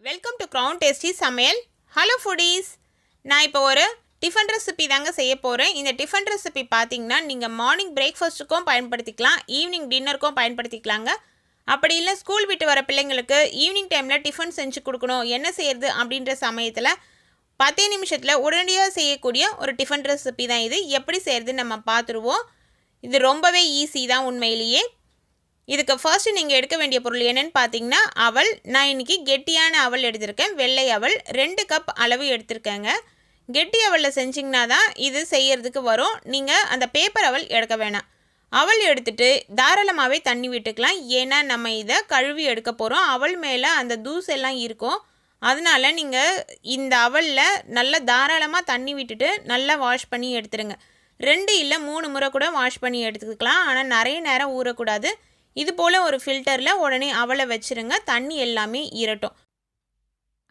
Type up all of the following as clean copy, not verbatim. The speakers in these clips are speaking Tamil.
வெல்கம் டு க்ரௌன் டேஸ்டி சமையல். ஹலோ ஃபுடீஸ், நான் இப்போ ஒரு டிஃபன் ரெசிபி தாங்க செய்ய போகிறேன். இந்த டிஃபன் ரெசிபி பார்த்தீங்கன்னா நீங்கள் மார்னிங் பிரேக்ஃபாஸ்ட்டுக்கும் பயன்படுத்திக்கலாம், ஈவினிங் டின்னருக்கும் பயன்படுத்திக்கலாங்க. அப்படி இல்லை ஸ்கூல் விட்டு வர பிள்ளைங்களுக்கு ஈவினிங் டைமில் டிஃபன் செஞ்சு கொடுக்கணும், என்ன செய்யறது அப்படின்ற சமயத்தில் 10 நிமிஷத்தில் உடனடியாக செய்யக்கூடிய ஒரு டிஃபன் ரெசிபி தான் இது. எப்படி செய்கிறதுன்னு நம்ம பார்த்துருவோம். இது ரொம்பவே ஈஸி தான் உண்மையிலேயே. இதுக்கு ஃபர்ஸ்ட்டு நீங்கள் எடுக்க வேண்டிய பொருள் என்னென்னு பார்த்தீங்கன்னா அவல். நான் இன்றைக்கி கெட்டியான அவல் எடுத்திருக்கேன், வெள்ளை அவல் 2 கப் அளவு எடுத்திருக்கேங்க. கெட்டி அவலில் செஞ்சிங்கன்னா தான் இது செய்யறதுக்கு வரும். நீங்கள் அந்த பேப்பர் அவல் எடுக்க வேணாம். அவல் எடுத்துகிட்டு தாராளமாகவே தண்ணி விட்டுக்கலாம். ஏன்னா நம்ம இதை கழுவி எடுக்க போகிறோம். அவல் மேலே அந்த தூசெல்லாம் இருக்கும். அதனால் நீங்கள் இந்த அவலில் நல்லா தாராளமாக தண்ணி விட்டுட்டு நல்லா வாஷ் பண்ணி எடுத்துருங்க. 2 இல்லை 3 முறை கூட வாஷ் பண்ணி எடுத்துக்கலாம். ஆனால் நிறைய நேரம் ஊறக்கூடாது. இது போல் ஒரு ஃபில்டரில் உடனே அவலை வச்சுருங்க, தண்ணி எல்லாமே ஈரட்டும்.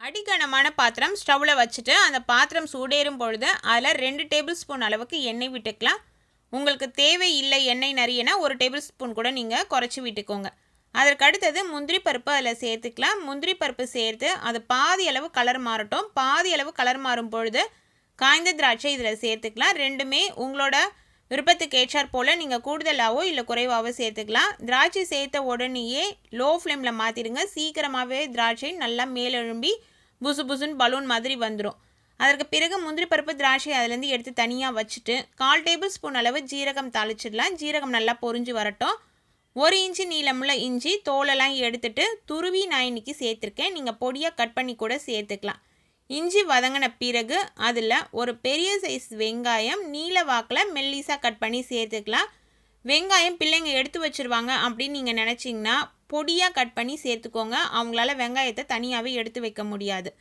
அடிகனமான பாத்திரம் ஸ்டவ்வில் வச்சுட்டு அந்த பாத்திரம் சூடேறும் பொழுது அதில் 2 டேபிள் ஸ்பூன் அளவுக்கு எண்ணெய் விட்டுக்கலாம். உங்களுக்கு தேவை இல்லை எண்ணெய் நிறையனா 1 டேபிள் ஸ்பூன் கூட நீங்கள் குறைச்சி விட்டுக்கோங்க. அதற்கு அடுத்தது முந்திரி பருப்பு அதில் சேர்த்துக்கலாம். முந்திரி பருப்பு சேர்த்து அது பாதி அளவு கலர் மாறட்டும். பாதி அளவு கலர் மாறும் பொழுது காய்ந்த திராட்சை இதில் சேர்த்துக்கலாம். ரெண்டுமே உங்களோட விருப்பத்துக்கு ஏற்றார் போல் நீங்கள் கூடுதலாகவோ இல்லை குறைவாகவோ சேர்த்துக்கலாம். திராட்சை சேர்த்த உடனேயே லோ ஃப்ளேமில் மாற்றிடுங்க. சீக்கிரமாகவே திராட்சை நல்லா மேலெழும்பி புசு புசுன்னு பலூன் மாதிரி வந்துடும். அதற்கு பிறகு முந்திரி பருப்பு திராட்சை அதிலேருந்து எடுத்து தனியாக வச்சுட்டு 1/4 டேபிள் ஸ்பூன் அளவு ஜீரகம் தாளிச்சிடலாம். ஜீரகம் நல்லா பொரிஞ்சு வரட்டும். 1 இன்ச்சு நீளமுள்ள இஞ்சி தோலெல்லாம் எடுத்துட்டு துருவி நான் இன்றைக்கி சேர்த்துருக்கேன். நீங்கள் பொடியாக கட் பண்ணி கூட சேர்த்துக்கலாம். இஞ்சி வதங்கின பிறகு அதில் ஒரு பெரிய சைஸ் வெங்காயம் நீல வாக்கில் மெல்லிஸாக கட் பண்ணி சேர்த்துக்கலாம். வெங்காயம் பிள்ளைங்க எடுத்து வச்சுருவாங்க அப்படின்னு நீங்கள் நினச்சிங்கன்னா பொடியாக கட் பண்ணி சேர்த்துக்கோங்க. அவங்களால வெங்காயத்தை தனியாகவே எடுத்து வைக்க முடியாது.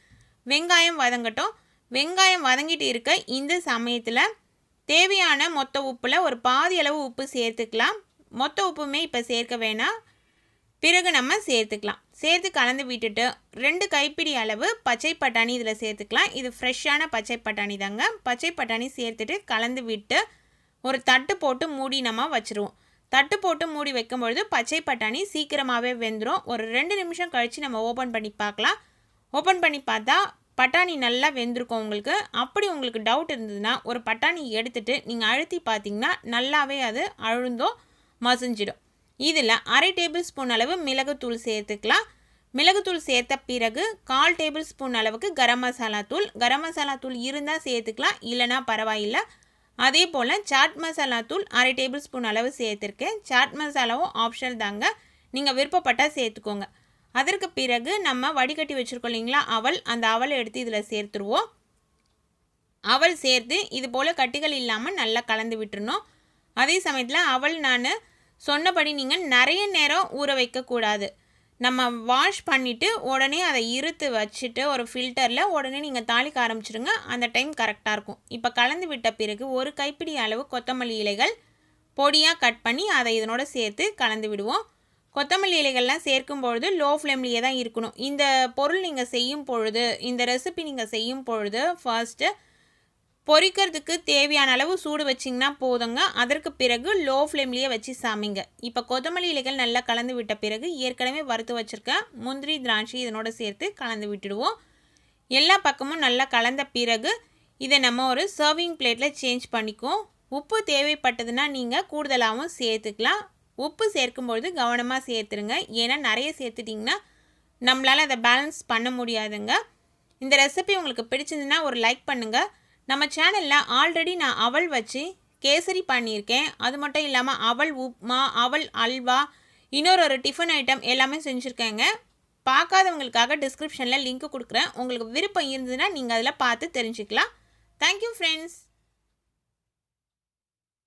வெங்காயம் வதங்கட்டும். வெங்காயம் வதங்கிட்டு இருக்க இந்த சமயத்தில் தேவையான மொத்த உப்பில் ஒரு பாதி அளவு உப்பு சேர்த்துக்கலாம். மொத்த உப்புமே இப்போ சேர்க்க வேணாம், பிறகு நம்ம சேர்த்துக்கலாம். சேர்த்து கலந்து விட்டுட்டு 2 கைப்பிடி அளவு பச்சை பட்டாணி இதில் சேர்த்துக்கலாம். இது ஃப்ரெஷ்ஷான பச்சை பட்டாணி தாங்க. பச்சை பட்டாணி சேர்த்துட்டு கலந்து விட்டு ஒரு தட்டு போட்டு மூடி நம்ம வச்சுருவோம். தட்டு போட்டு மூடி வைக்கும்பொழுது பச்சை பட்டாணி சீக்கிரமாகவே வெந்துடும். ஒரு 2 நிமிஷம் கழித்து நம்ம ஓப்பன் பண்ணி பார்க்கலாம். ஓப்பன் பண்ணி பார்த்தா பட்டாணி நல்லா வெந்திருக்கும் உங்களுக்கு. அப்படி உங்களுக்கு டவுட் இருந்ததுன்னா ஒரு பட்டாணி எடுத்துகிட்டு நீங்கள் அழுத்தி பார்த்தீங்கன்னா நல்லாவே அது அழுந்தோ மசிஞ்சிடும். இதில் 1/2 டேபிள் ஸ்பூன் அளவு மிளகுத்தூள் சேர்த்துக்கலாம். மிளகுத்தூள் சேர்த்த பிறகு 1/4 டேபிள் ஸ்பூன் அளவுக்கு கரம் மசாலா தூள். கரம் மசாலா தூள் இருந்தால் சேர்த்துக்கலாம், இல்லைனா பரவாயில்லை. அதே போல் சாட் மசாலா தூள் 1/2 டேபிள் ஸ்பூன் அளவு சேர்த்துருக்கேன். சாட் மசாலாவும் ஆப்ஷனல் தாங்க, நீங்கள் விருப்பப்பட்டால் சேர்த்துக்கோங்க. அதற்கு பிறகு நம்ம வடிகட்டி வச்சுருக்கோம் இல்லைங்களா அவல், அந்த அவலை எடுத்து இதில் சேர்த்துருவோம். அவல் சேர்த்து இது போல் கட்டிகள் இல்லாமல் நல்லா கலந்து விட்டுருணும். அதே சமயத்தில் அவல் நான் சொன்னபடி நீங்கள் நிறைய நேரம் ஊற வைக்கக்கூடாது. நம்ம வாஷ் பண்ணிவிட்டு உடனே அதை இருத்து வச்சுட்டு ஒரு ஃபில்டரில் உடனே நீங்கள் தாளிக்க ஆரம்பிச்சிடுங்க. அந்த டைம் கரெக்டாக இருக்கும். இப்போ கலந்து விட்ட பிறகு 1 கைப்பிடி அளவு கொத்தமல்லி இலைகள் பொடியாக கட் பண்ணி அதை இதனோட சேர்த்து கலந்து விடுவோம். கொத்தமல்லி இலைகள்லாம் சேர்க்கும் பொழுது லோ ஃப்ளேம்லேயே தான் இருக்கணும். இந்த பொருள் நீங்கள் செய்யும் பொழுது, இந்த ரெசிபி நீங்கள் செய்யும் பொழுது ஃபர்ஸ்ட்டு பொரிக்கிறதுக்கு தேவையான அளவு சூடு வச்சிங்கன்னா போதுங்க. அதற்கு பிறகு லோ ஃப்ளேம்லேயே வச்சு சாமிங்க. இப்போ கொத்தமல்லி இலைகள் நல்லா கலந்து விட்ட பிறகு ஏற்கனவே வறுத்து வச்சுருக்கேன் முந்திரி திராட்சை இதனோட சேர்த்து கலந்து விட்டுடுவோம். எல்லா பக்கமும் நல்லா கலந்த பிறகு இதை நம்ம ஒரு சர்விங் பிளேட்டில் சேஞ்ச் பண்ணிக்குவோம். உப்பு தேவைப்பட்டதுன்னா நீங்கள் கூடுதலாகவும் சேர்த்துக்கலாம். உப்பு சேர்க்கும்பொழுது கவனமாக சேர்த்துருங்க. ஏன்னா நிறைய சேர்த்துட்டிங்கன்னா நம்மளால் அதை பேலன்ஸ் பண்ண முடியாதுங்க. இந்த ரெசிபி உங்களுக்கு பிடிச்சிருந்துன்னா ஒரு லைக் பண்ணுங்கள். நம்ம சேனலில் ஆல்ரெடி நான் அவல் வச்சு கேசரி பண்ணியிருக்கேன். அது மட்டும் இல்லாமல் அவல் உப்மா, அவல் அல்வா, இன்னொரு டிஃபன் ஐட்டம் எல்லாமே செஞ்சுருக்கேங்க. பார்க்காதவங்களுக்காக டிஸ்கிரிப்ஷனில் லிங்க் கொடுக்குறேன். உங்களுக்கு விருப்பம் இருந்ததுன்னா நீங்கள் அதில் பார்த்து தெரிஞ்சுக்கலாம். Thank you friends.